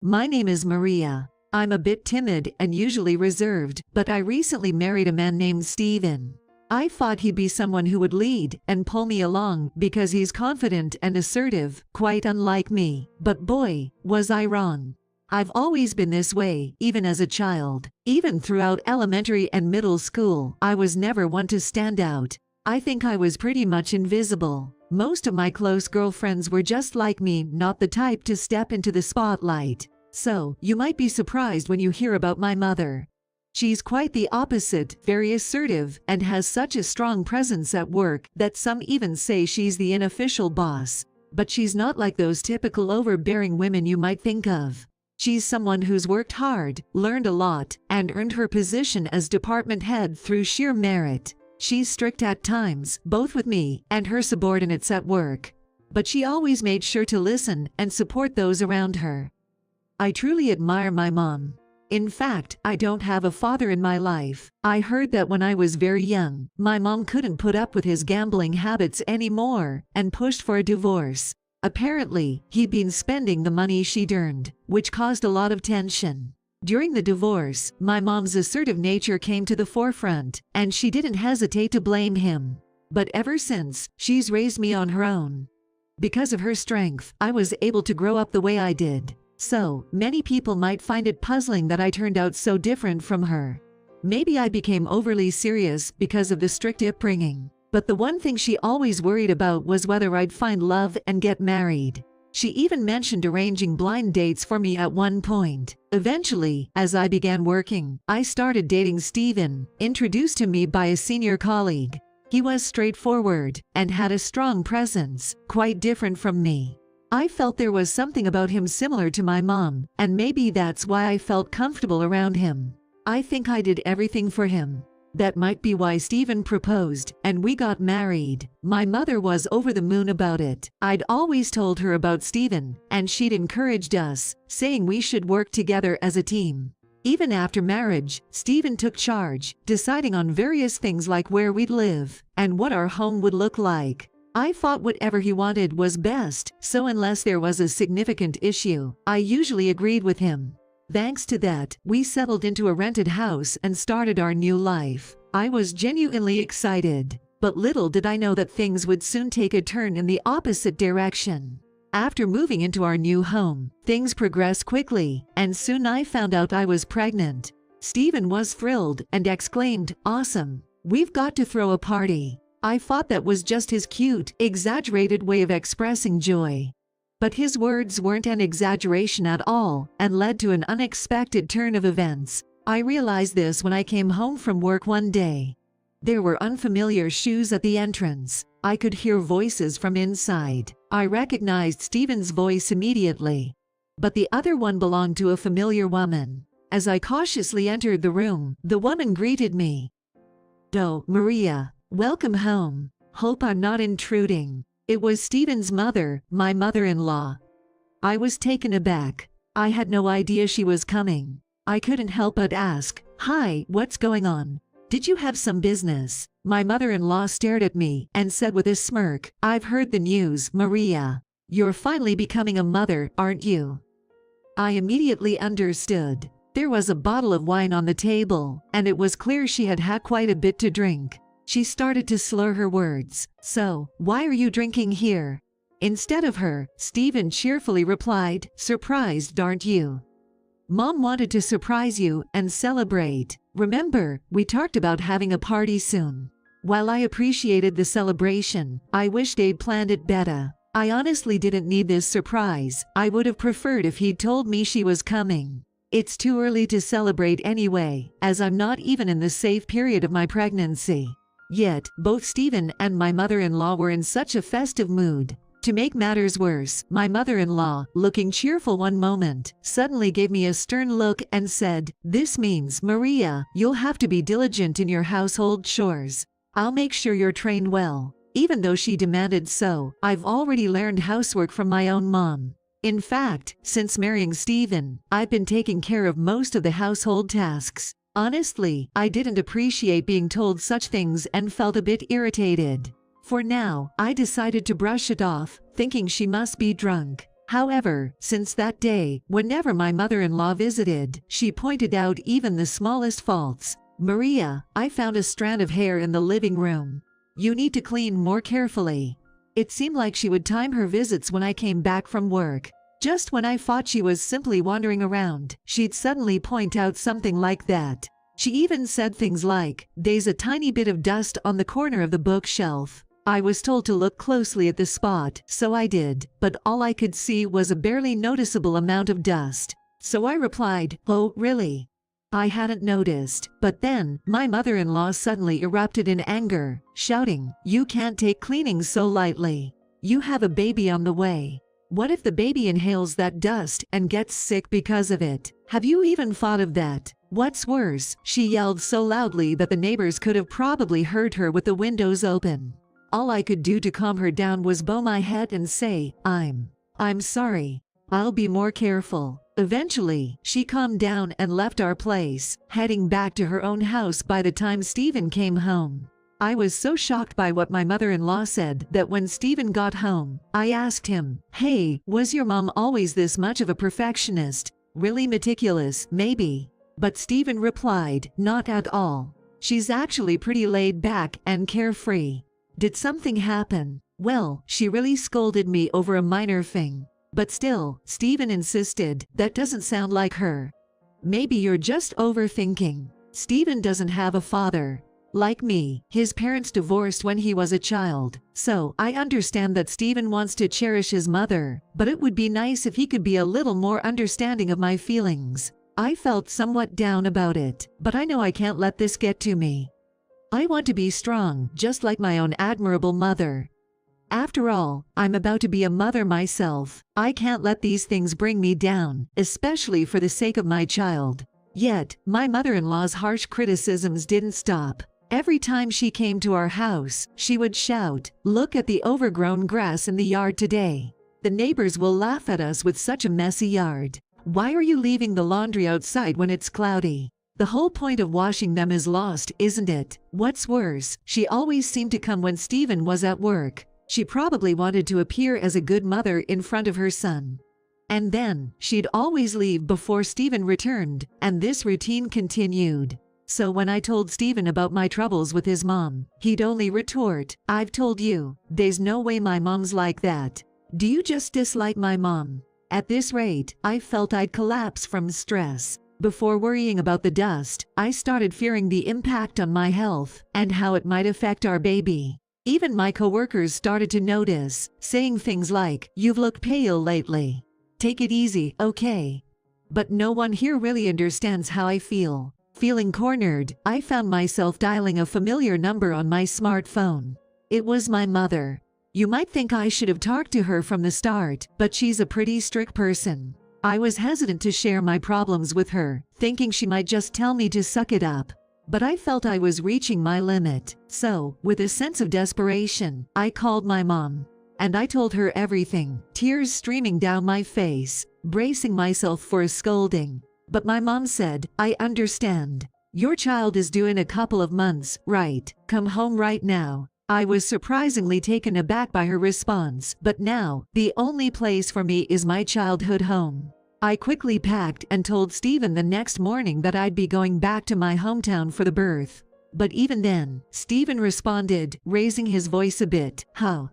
My name is Maria. I'm a bit timid and usually reserved, but I recently married a man named Steven. I thought he'd be someone who would lead and pull me along because he's confident and assertive, quite unlike me. But boy, was I wrong. I've always been this way, even as a child. Even throughout elementary and middle school, I was never one to stand out. I think I was pretty much invisible. Most of my close girlfriends were just like me, not the type to step into the spotlight. So, you might be surprised when you hear about my mother. She's quite the opposite, very assertive, and has such a strong presence at work that some even say she's the unofficial boss. But she's not like those typical overbearing women you might think of. She's someone who's worked hard, learned a lot, and earned her position as department head through sheer merit. She's strict at times, both with me and her subordinates at work. But she always made sure to listen and support those around her. I truly admire my mom. In fact, I don't have a father in my life. I heard that when I was very young, my mom couldn't put up with his gambling habits anymore and pushed for a divorce. Apparently, he'd been spending the money she'd earned, which caused a lot of tension. During the divorce, my mom's assertive nature came to the forefront, and she didn't hesitate to blame him. But ever since, she's raised me on her own. Because of her strength, I was able to grow up the way I did. So, many people might find it puzzling that I turned out so different from her. Maybe I became overly serious because of the strict upbringing. But the one thing she always worried about was whether I'd find love and get married. She even mentioned arranging blind dates for me at one point. Eventually, as I began working, I started dating Steven, introduced to me by a senior colleague. He was straightforward and had a strong presence, quite different from me. I felt there was something about him similar to my mom, and maybe that's why I felt comfortable around him. I think I did everything for him. That might be why Steven proposed, and we got married. My mother was over the moon about it. I'd always told her about Steven, and she'd encouraged us, saying we should work together as a team. Even after marriage, Steven took charge, deciding on various things like where we'd live, and what our home would look like. I thought whatever he wanted was best, so unless there was a significant issue, I usually agreed with him. Thanks to that, we settled into a rented house and started our new life. I was genuinely excited, but little did I know that things would soon take a turn in the opposite direction. After moving into our new home, things progressed quickly, and soon I found out I was pregnant. Steven was thrilled and exclaimed, "Awesome! We've got to throw a party." I thought that was just his cute, exaggerated way of expressing joy. But his words weren't an exaggeration at all, and led to an unexpected turn of events. I realized this when I came home from work one day. There were unfamiliar shoes at the entrance. I could hear voices from inside. I recognized Steven's voice immediately. But the other one belonged to a familiar woman. As I cautiously entered the room, the woman greeted me. "Oh, Maria, welcome home. Hope I'm not intruding." It was Steven's mother, my mother-in-law. I was taken aback. I had no idea she was coming. I couldn't help but ask, "Hi, what's going on? Did you have some business?" My mother-in-law stared at me and said with a smirk, "I've heard the news, Maria. You're finally becoming a mother, aren't you?" I immediately understood. There was a bottle of wine on the table, and it was clear she had had quite a bit to drink. She started to slur her words. "So, why are you drinking here?" Instead of her, Steven cheerfully replied, "Surprised, aren't you? Mom wanted to surprise you and celebrate. Remember, we talked about having a party soon." While I appreciated the celebration, I wished they'd planned it better. I honestly didn't need this surprise. I would have preferred if he'd told me she was coming. It's too early to celebrate anyway, as I'm not even in the safe period of my pregnancy. Yet, both Steven and my mother-in-law were in such a festive mood. To make matters worse, my mother-in-law, looking cheerful one moment, suddenly gave me a stern look and said, "This means, Maria, you'll have to be diligent in your household chores. I'll make sure you're trained well." Even though she demanded so, I've already learned housework from my own mom. In fact, since marrying Steven, I've been taking care of most of the household tasks. Honestly, I didn't appreciate being told such things and felt a bit irritated. For now, I decided to brush it off, thinking she must be drunk. However, since that day, whenever my mother-in-law visited, she pointed out even the smallest faults. "Maria, I found a strand of hair in the living room. You need to clean more carefully." It seemed like she would time her visits when I came back from work. Just when I thought she was simply wandering around, she'd suddenly point out something like that. She even said things like, "There's a tiny bit of dust on the corner of the bookshelf." I was told to look closely at the spot, so I did, but all I could see was a barely noticeable amount of dust. So I replied, "Oh, really? I hadn't noticed." But then, my mother-in-law suddenly erupted in anger, shouting, "You can't take cleaning so lightly. You have a baby on the way. What if the baby inhales that dust and gets sick because of it? Have you even thought of that? What's worse," she yelled so loudly that the neighbors could have probably heard her with the windows open. All I could do to calm her down was bow my head and say, I'm sorry. I'll be more careful." Eventually, she calmed down and left our place, heading back to her own house by the time Stephen came home. I was so shocked by what my mother-in-law said that when Stephen got home, I asked him, "Hey, was your mom always this much of a perfectionist? Really meticulous, maybe?" But Stephen replied, "Not at all. She's actually pretty laid back and carefree." Did something happen? Well, she really scolded me over a minor thing. But still, Stephen insisted, "That doesn't sound like her. Maybe you're just overthinking." Stephen doesn't have a father. Like me, his parents divorced when he was a child, so I understand that Stephen wants to cherish his mother, but it would be nice if he could be a little more understanding of my feelings. I felt somewhat down about it, but I know I can't let this get to me. I want to be strong, just like my own admirable mother. After all, I'm about to be a mother myself. I can't let these things bring me down, especially for the sake of my child. Yet, my mother-in-law's harsh criticisms didn't stop. Every time she came to our house, she would shout, "Look at the overgrown grass in the yard today. The neighbors will laugh at us with such a messy yard. Why are you leaving the laundry outside when it's cloudy? The whole point of washing them is lost, isn't it?" What's worse, she always seemed to come when Stephen was at work. She probably wanted to appear as a good mother in front of her son. And then, she'd always leave before Stephen returned, and this routine continued. So when I told Stephen about my troubles with his mom, he'd only retort, "I've told you, there's no way my mom's like that. Do you just dislike my mom?" At this rate, I felt I'd collapse from stress. Before worrying about the dust, I started fearing the impact on my health and how it might affect our baby. Even my coworkers started to notice, saying things like, "You've looked pale lately. Take it easy, okay?" But no one here really understands how I feel. Feeling cornered, I found myself dialing a familiar number on my smartphone. It was my mother. You might think I should have talked to her from the start, but she's a pretty strict person. I was hesitant to share my problems with her, thinking she might just tell me to suck it up. But I felt I was reaching my limit, so, with a sense of desperation, I called my mom. And I told her everything, tears streaming down my face, bracing myself for a scolding. But my mom said, "I understand. Your child is due in a couple of months, right? Come home right now." I was surprisingly taken aback by her response, but now, the only place for me is my childhood home. I quickly packed and told Stephen the next morning that I'd be going back to my hometown for the birth. But even then, Stephen responded, raising his voice a bit, "Huh?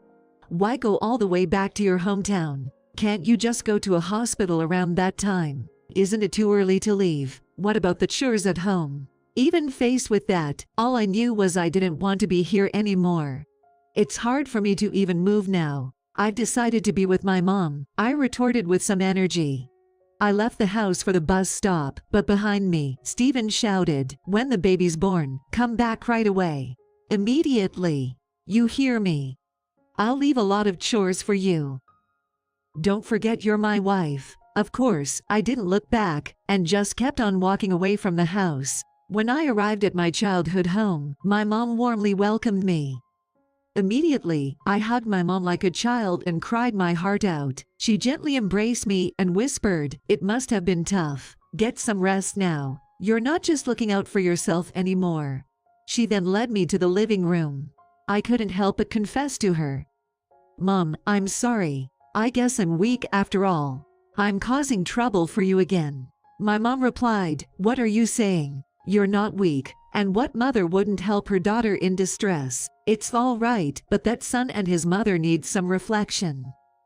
Why go all the way back to your hometown? Can't you just go to a hospital around that time? Isn't it too early to leave? What about the chores at home?" Even faced with that, all I knew was I didn't want to be here anymore. "It's hard for me to even move now. I've decided to be with my mom," I retorted with some energy. I left the house for the bus stop, but behind me, Stephen shouted, "When the baby's born, come back right away. Immediately. You hear me? I'll leave a lot of chores for you. Don't forget you're my wife." Of course, I didn't look back, and just kept on walking away from the house. When I arrived at my childhood home, my mom warmly welcomed me. Immediately, I hugged my mom like a child and cried my heart out. She gently embraced me and whispered, "It must have been tough. Get some rest now. You're not just looking out for yourself anymore." She then led me to the living room. I couldn't help but confess to her, "Mom, I'm sorry. I guess I'm weak after all. I'm causing trouble for you again. My mom replied, what are you saying? You're not weak. And what mother wouldn't help her daughter in distress? It's all right, but that son and his mother need some reflection.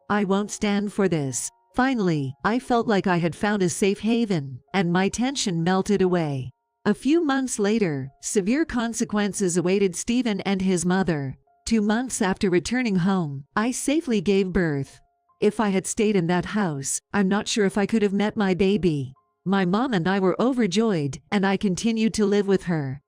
I won't stand for this. Finally, I felt like I had found a safe haven, and my tension melted away. A few months later, severe consequences awaited Stephen and his mother. 2 months after returning home, I safely gave birth. If I had stayed in that house, I'm not sure if I could have met my baby. My mom and I were overjoyed, and I continued to live with her.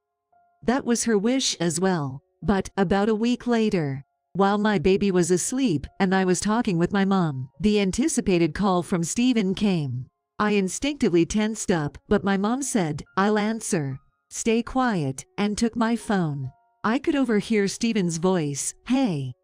That was her wish as well. But about a week later, while my baby was asleep and I was talking with my mom, the anticipated call from Stephen came. I instinctively tensed up, but my mom said, I'll answer. Stay quiet, and took my phone. I could overhear Stephen's voice. Hey.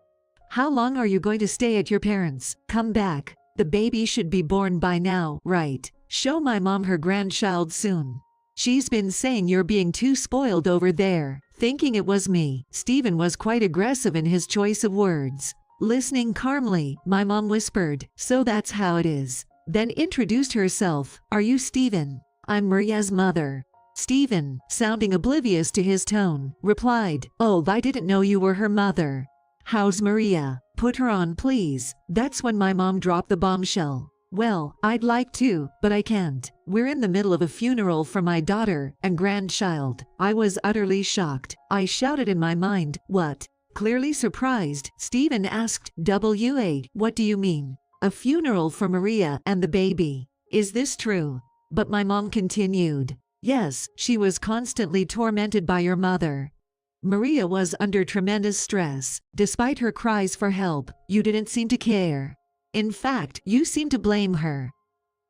How long are you going to stay at your parents'? Come back. The baby should be born by now, right? Show my mom her grandchild soon. She's been saying you're being too spoiled over there. Thinking it was me, Stephen was quite aggressive in his choice of words. Listening calmly, my mom whispered, so that's how it is. Then introduced herself. Are you Stephen? I'm Maria's mother. Stephen, sounding oblivious to his tone, replied, oh, I didn't know you were her mother. How's Maria? Put her on, please. That's when my mom dropped the bombshell. Well, I'd like to, but I can't. We're in the middle of a funeral for my daughter and grandchild. I was utterly shocked. I shouted in my mind, what? Clearly surprised, Stephen asked, what do you mean? A funeral for Maria and the baby. Is this true? But my mom continued, yes, she was constantly tormented by your mother. Maria was under tremendous stress. Despite her cries for help, you didn't seem to care. In fact, you seemed to blame her.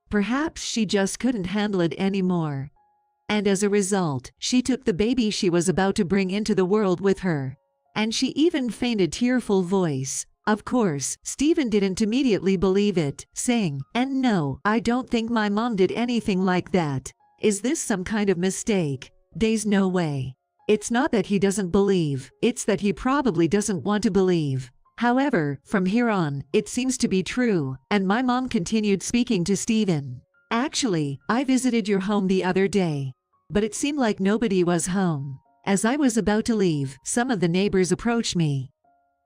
Perhaps she just couldn't handle it anymore. And as a result, she took the baby she was about to bring into the world with her. And she even feigned a tearful voice. Of course, Stephen didn't immediately believe it, saying, and no, I don't think my mom did anything like that. Is this some kind of mistake? There's no way. It's not that he doesn't believe, it's that he probably doesn't want to believe. However, from here on, it seems to be true, and my mom continued speaking to Stephen. Actually, I visited your home the other day. But it seemed like nobody was home. As I was about to leave, some of the neighbors approached me.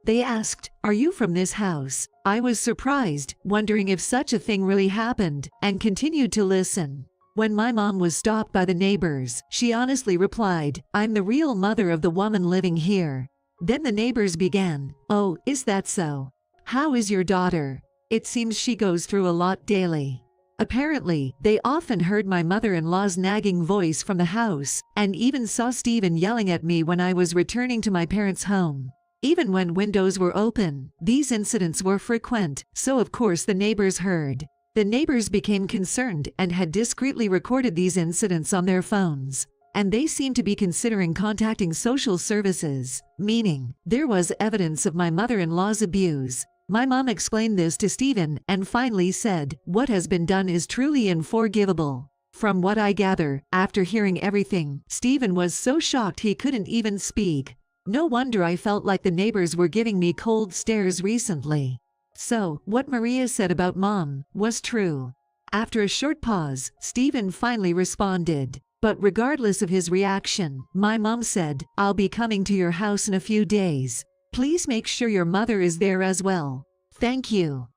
They asked, are you from this house? I was surprised, wondering if such a thing really happened, and continued to listen. When my mom was stopped by the neighbors, she honestly replied, I'm the real mother of the woman living here. Then the neighbors began, oh, is that so? How is your daughter? It seems she goes through a lot daily. Apparently, they often heard my mother-in-law's nagging voice from the house, and even saw Stephen yelling at me when I was returning to my parents' home. Even when windows were open, these incidents were frequent, so of course the neighbors heard. The neighbors became concerned and had discreetly recorded these incidents on their phones. And they seemed to be considering contacting social services, meaning there was evidence of my mother-in-law's abuse. My mom explained this to Stephen and finally said, what has been done is truly unforgivable. From what I gather, after hearing everything, Stephen was so shocked he couldn't even speak. No wonder I felt like the neighbors were giving me cold stares recently. So, what Maria said about mom was true. After a short pause, Stephen finally responded. But regardless of his reaction, my mom said, I'll be coming to your house in a few days. Please make sure your mother is there as well. Thank you.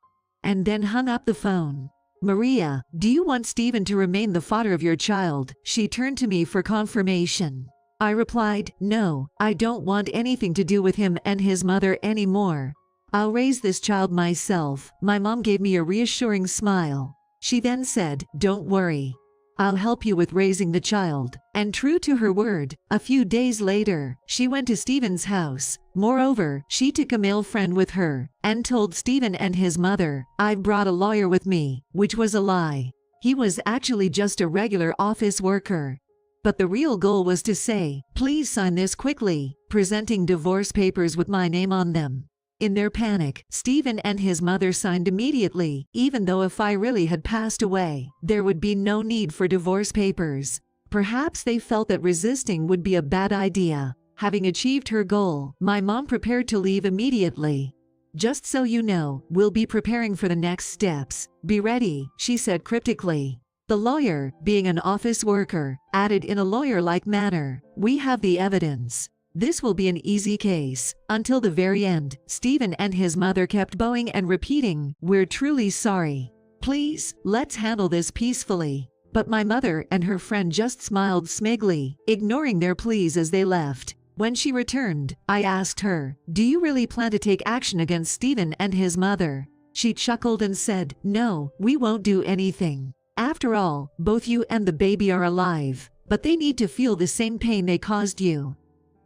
And then hung up the phone. Maria, do you want Stephen to remain the father of your child? She turned to me for confirmation. I replied, no, I don't want anything to do with him and his mother anymore. I'll raise this child myself. My mom gave me a reassuring smile. She then said, don't worry. I'll help you with raising the child. And true to her word, a few days later, she went to Stephen's house. Moreover, she took a male friend with her, and told Stephen and his mother, I've brought a lawyer with me, which was a lie. He was actually just a regular office worker. But the real goal was to say, please sign this quickly, presenting divorce papers with my name on them. In their panic, Stephen and his mother signed immediately, even though if I really had passed away, there would be no need for divorce papers. Perhaps they felt that resisting would be a bad idea. Having achieved her goal, my mom prepared to leave immediately. just so you know, we'll be preparing for the next steps. Be ready, she said cryptically. The lawyer, being an office worker, added in a lawyer-like manner, we have the evidence. This will be an easy case. Until the very end, Stephen and his mother kept bowing and repeating, we're truly sorry. Please, let's handle this peacefully. But my mother and her friend just smiled smugly, ignoring their pleas as they left. When she returned, I asked her, do you really plan to take action against Stephen and his mother? She chuckled and said, no, we won't do anything. After all, both you and the baby are alive, but they need to feel the same pain they caused you.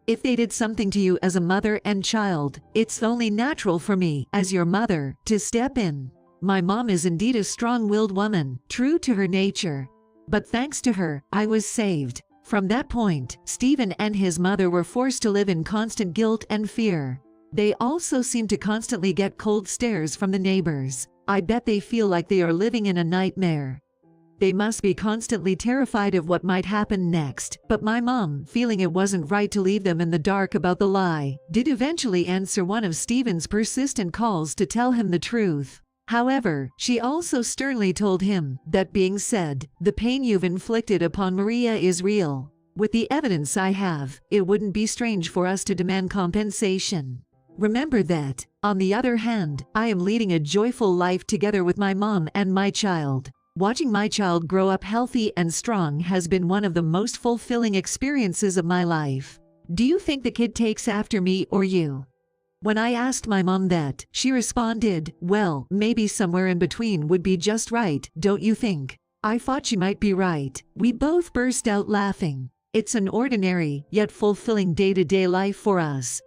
If they did something to you as a mother and child, it's only natural for me, as your mother, to step in. My mom is indeed a strong-willed woman, true to her nature. But thanks to her, I was saved. From that point, Stephen and his mother were forced to live in constant guilt and fear. They also seem to constantly get cold stares from the neighbors. I bet they feel like they are living in a nightmare. They must be constantly terrified of what might happen next. But my mom, feeling it wasn't right to leave them in the dark about the lie, did eventually answer one of Stephen's persistent calls to tell him the truth. However, she also sternly told him, that being said, the pain you've inflicted upon Maria is real. With the evidence I have, it wouldn't be strange for us to demand compensation. Remember that. On the other hand, I am leading a joyful life together with my mom and my child. Watching my child grow up healthy and strong has been one of the most fulfilling experiences of my life. Do you think the kid takes after me or you? When I asked my mom that, she responded, well, maybe somewhere in between would be just right, don't you think? I thought she might be right. We both burst out laughing. It's an ordinary, yet fulfilling day-to-day life for us,